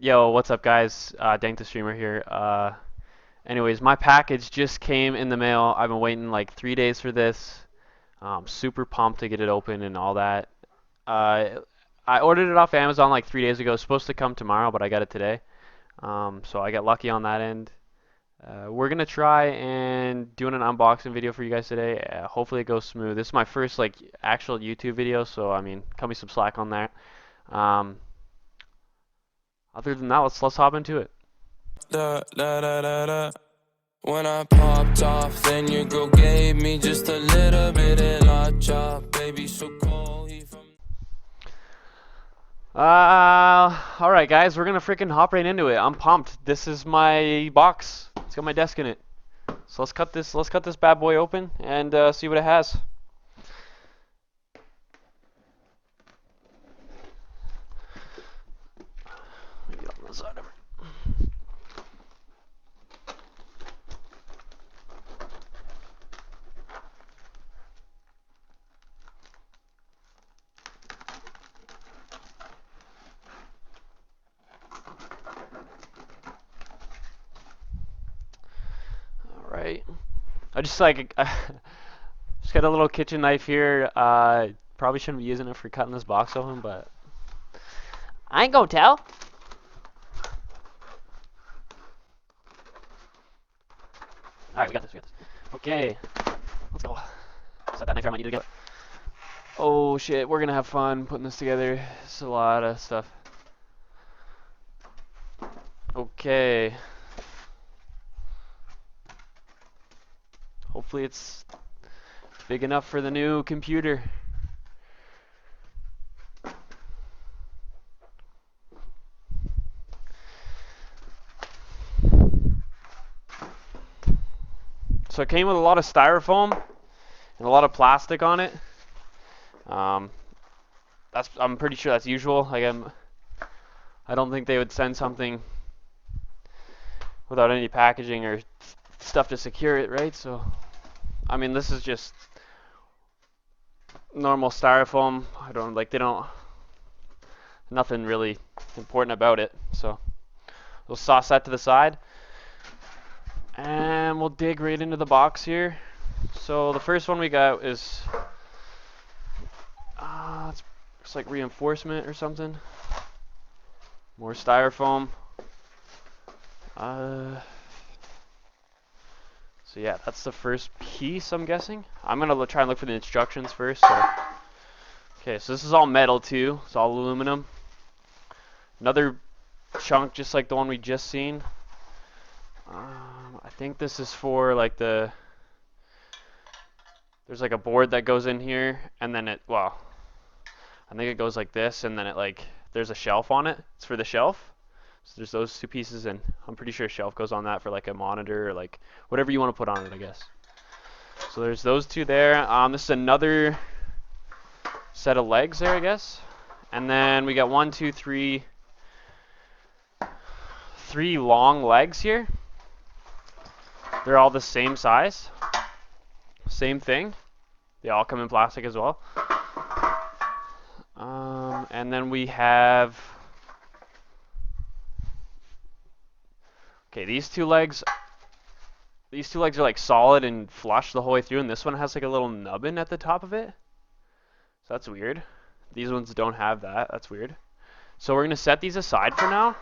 Yo, what's up, guys? Dank the Streamer here. Anyways, my package just came in the mail. I've been waiting like 3 days for this. Super pumped to get it open and all that. Uh, I ordered it off Amazon like 3 days ago. It's supposed to come tomorrow, but I got it today. So I got lucky on that end. We're gonna try and doing an unboxing video for you guys today. Hopefully it goes smooth. This is my first like actual YouTube video, so I mean, cut me some slack on that. Um, Other than that, let's hop into it. Da, da, da, da, da. When I popped off, then your girl gave me just a little bit of la chop. Baby, so cold. All right, guys, we're gonna freaking hop right into it. I'm pumped. This is my box. It's got my desk in it. So let's cut this. Let's cut this bad boy open and see what it has. Maybe on the side of it. All right. I just like just got a little kitchen knife here. Probably shouldn't be using it for cutting this box open, but I ain't gonna tell. All right, we got this. We got this. Okay, let's go. Set that knife where I might need to get it. Oh shit, we're gonna have fun putting this together. It's a lot of stuff. Okay. Hopefully it's big enough for the new computer. So it came with a lot of styrofoam and a lot of plastic on it. Um, I'm pretty sure that's usual. I don't think they would send something without any packaging or stuff to secure it, right? So, I mean, this is just normal styrofoam. They don't, nothing really important about it. So, we'll toss that to the side. And we'll dig right into the box here. So, the first one we got is, it's like reinforcement or something. More styrofoam. So yeah, that's the first piece, I'm guessing. I'm gonna try and look for the instructions first. Okay, so this is all metal too. It's all aluminum. Another chunk just like the one we just seen. I think this is for like there's like a board that goes in here, and then I think it goes like this, and then there's a shelf on it. It's for the shelf. So there's those two pieces, and I'm pretty sure a shelf goes on that for like a monitor or like whatever you want to put on it, I guess. So there's those two there. This is another set of legs there, I guess. And then we got three long legs here. They're all the same size. Same thing. They all come in plastic as well. And then we have, okay, these two legs are like solid and flush the whole way through, and this one has like a little nubbin at the top of it. So that's weird. These ones don't have that. That's weird. So we're gonna set these aside for now.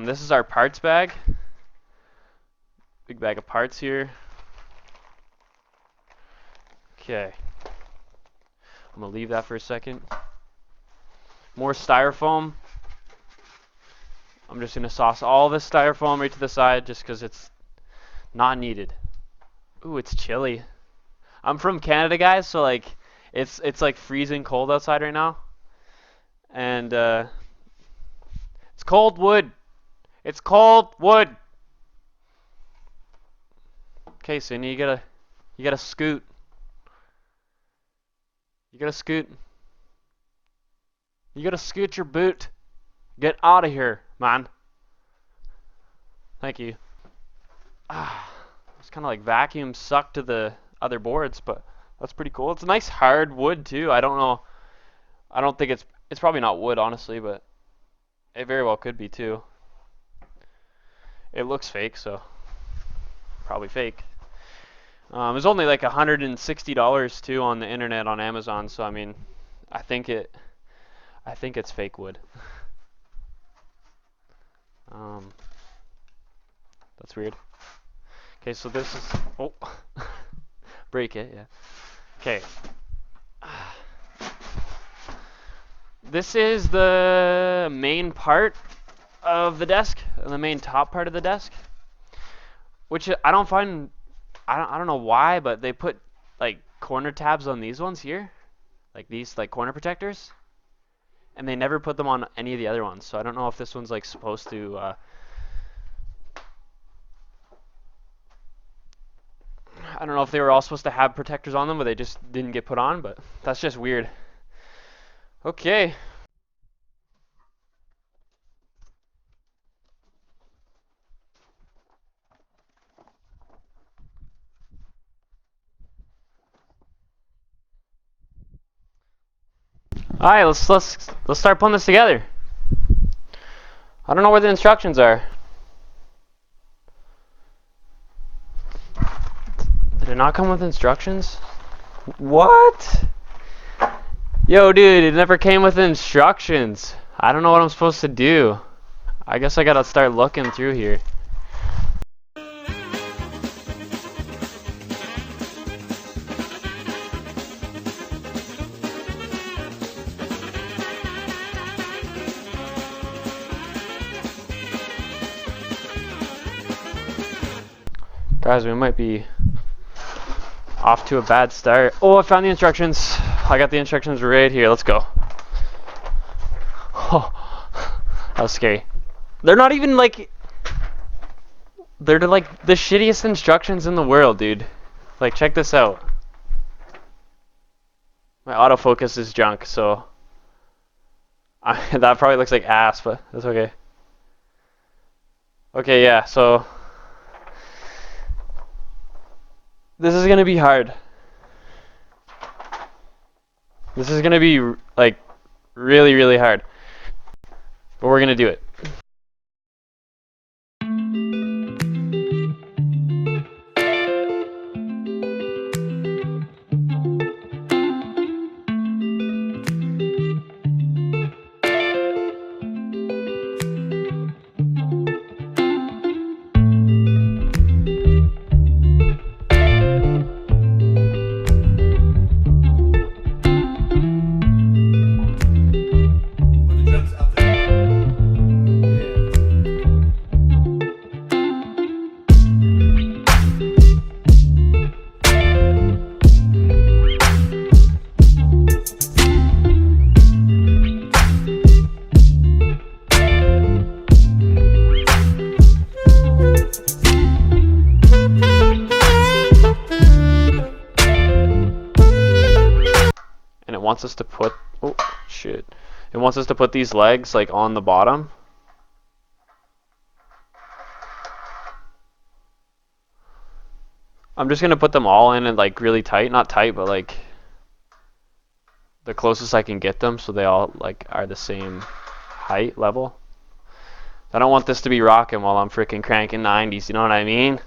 This is our parts bag. Big bag of parts here. Okay. I'm gonna leave that for a second. More styrofoam. I'm just gonna toss all this styrofoam right to the side just because it's not needed. Ooh, it's chilly. I'm from Canada, guys, so like it's like freezing cold outside right now. And it's cold wood. It's cold wood. Okay, Cindy, you gotta scoot. You gotta scoot. You gotta scoot your boot. Get out of here, man. Thank you. It's kind of like vacuum sucked to the other boards, but that's pretty cool. It's a nice hard wood too. I don't know. I don't think it's probably not wood, honestly, but It very well could be too. It looks fake, so probably fake. It's only like $160 too on the internet on Amazon, so I mean, I think it's fake wood. That's weird. Okay, so this is break it, yeah. Okay. This is the main part of the desk, the main top part of the desk, which I don't know why, but they put like corner tabs on these ones here, like these like corner protectors, and they never put them on any of the other ones. So I don't know if this one's like supposed to I don't know if they were all supposed to have protectors on them, but they just didn't get put on, but that's just weird. Okay. All right, let's start putting this together. I don't know where the instructions are. Did it not come with instructions? What? Yo, dude, it never came with instructions. I don't know what I'm supposed to do. I guess I gotta start looking through here. Guys, we might be off to a bad start. Oh, I found the instructions. I got the instructions right here. Let's go. Oh, that was scary. They're not even like... They're like the shittiest instructions in the world, dude. Like, check this out. My autofocus is junk, so... that probably looks like ass, but that's okay. Okay, yeah, so... This is gonna be hard. This is gonna be like really, really hard. But we're gonna do it. Wants us to put it wants us to put these legs like on the bottom. I'm just gonna put them all in and like really tight, not tight, but like the closest I can get them so they all like are the same height level. I don't want this to be rocking while I'm freaking cranking 90s, you know what I mean?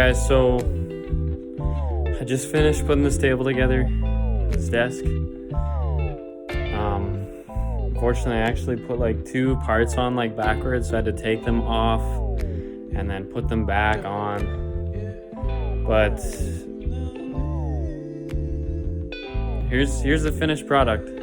guys, so I just finished putting this table together, this desk. Unfortunately, I actually put like 2 parts on like backwards, so I had to take them off and then put them back on. But here's the finished product.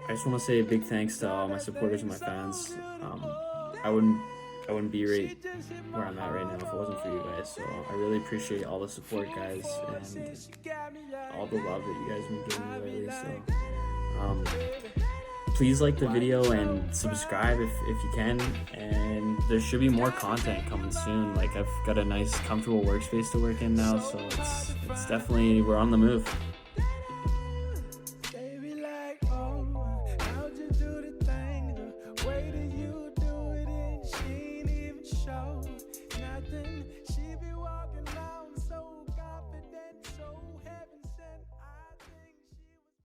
I just want to say a big thanks to all my supporters and my fans. I wouldn't be right where I'm at right now if it wasn't for you guys. So I really appreciate all the support, guys, and all the love that you guys have been giving me lately. So please like the video and subscribe if you can. And there should be more content coming soon. Like, I've got a nice, comfortable workspace to work in now, so it's definitely, we're on the move.